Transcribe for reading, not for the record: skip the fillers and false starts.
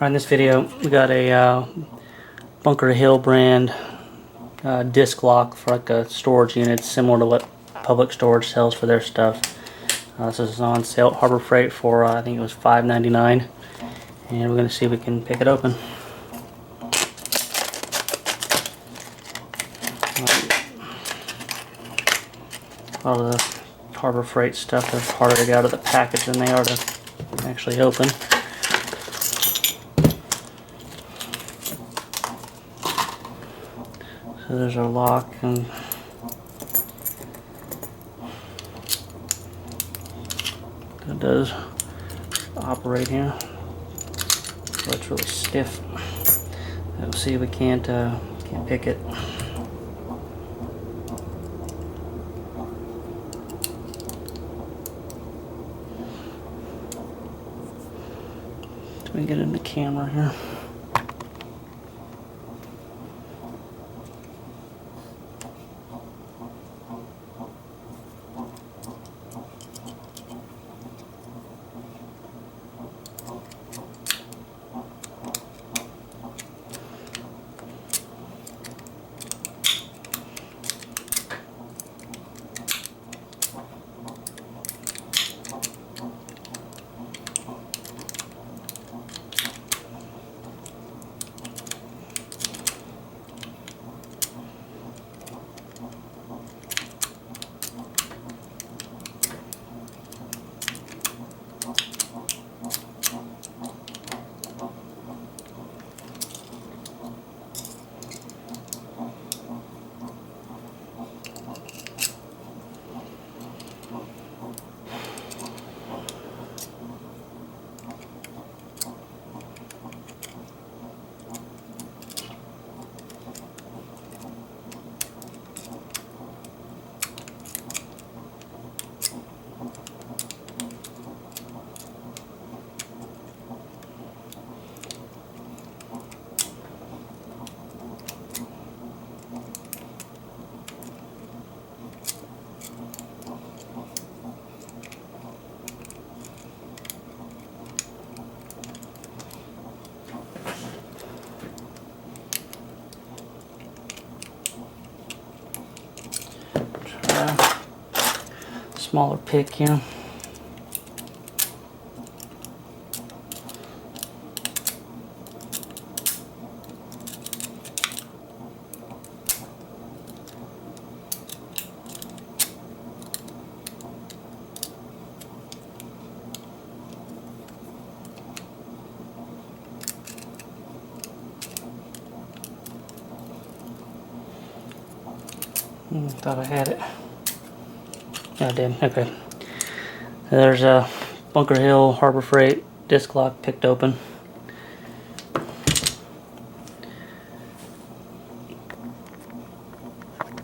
In this video, we got a Bunker Hill brand disc lock for like a storage unit, similar to what Public Storage sells for their stuff. This is on sale at Harbor Freight for I think it was $5.99, and we're going to see if we can pick it open. A lot of the Harbor Freight stuff is harder to get out of the package than they are to actually open. So there's our lock, and it does operate here. So it's really stiff. We'll see if we can't pick it. Let me get in the camera here. Smaller pick here. Thought I had it. Yeah, I did. Okay. There's a Bunker Hill Harbor Freight disc lock picked open.